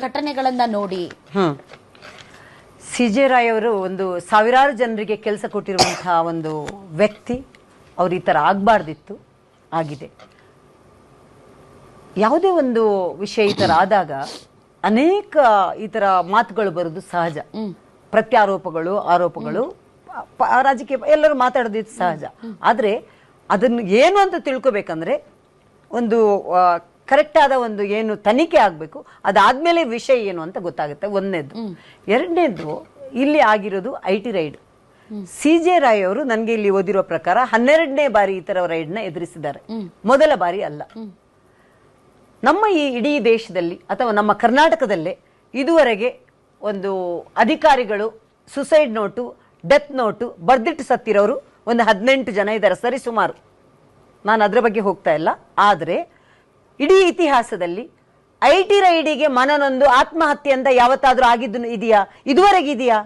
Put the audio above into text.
ಘಟನೆಗಳನ್ನ ನೋಡಿ C J Roy ಅವರು ಒಂದು ಸಾವಿರಾರು ಜನರಿಗೆ ಕೆಲಸ ಕೊಟ್ಟಿರುವಂತಹ ಒಂದು ವ್ಯಕ್ತಿ. ಅವ್ರು ಈ ತರ ಆಗ್ಬಾರ್ದಿತ್ತು, ಆಗಿದೆ. ಯಾವುದೇ ಒಂದು ವಿಷಯ ಈ ತರ ಆದಾಗ ಅನೇಕ ಈ ತರ ಮಾತುಗಳು ಬರೋದು ಸಹಜ. ಪ್ರತ್ಯಾರೋಪಗಳು, ಆರೋಪಗಳು, ರಾಜಕೀಯ ಎಲ್ಲರೂ ಮಾತಾಡೋದು ಸಹಜ. ಆದ್ರೆ ಅದನ್ನು ಏನು ಅಂತ ತಿಳ್ಕೊಬೇಕಂದ್ರೆ ಒಂದು ಕರೆಕ್ಟ್ ಆದ ಒಂದು ಏನು ತನಿಖೆ ಆಗ್ಬೇಕು. ಅದಾದ್ಮೇಲೆ ವಿಷಯ ಏನು ಅಂತ ಗೊತ್ತಾಗುತ್ತೆ. ಒಂದನೇದು. ಎರಡನೇದು, ಇಲ್ಲಿ ಆಗಿರೋದು IT raid. C J Roy ಅವರು ನನ್ಗೆ ಇಲ್ಲಿ ಓದಿರೋ ಪ್ರಕಾರ 12ನೇ ಬಾರಿ ಈ ತರ ರೈಡ್ ನ ಎದುರಿಸಿದ್ದಾರೆ, ಮೊದಲ ಬಾರಿ ಅಲ್ಲ. ನಮ್ಮ ಈ ಇಡೀ ದೇಶದಲ್ಲಿ ಅಥವಾ ನಮ್ಮ ಕರ್ನಾಟಕದಲ್ಲೇ ಇದುವರೆಗೆ ಒಂದು ಅಧಿಕಾರಿಗಳು ಸುಸೈಡ್ ನೋಟು, ಡೆತ್ ನೋಟು ಬರ್ದಿಟ್ಟು ಸತ್ತಿರೋರು ಒಂದು 18 ಜನ ಇದ್ದಾರೆ ಸರಿ ಸುಮಾರು. ನಾನು ಅದ್ರ ಬಗ್ಗೆ ಹೋಗ್ತಾ ಇಲ್ಲ. ಆದ್ರೆ ಇಡೀ ಇತಿಹಾಸದಲ್ಲಿ IT ರೈಡಿಗೆ ಮನನೊಂದು ಆತ್ಮಹತ್ಯೆ ಅಂತ ಯಾವತ್ತಾದ್ರೂ ಆಗಿದ್ದು ಇದೆಯಾ? ಇದುವರೆಗೆ ಇದೆಯಾ?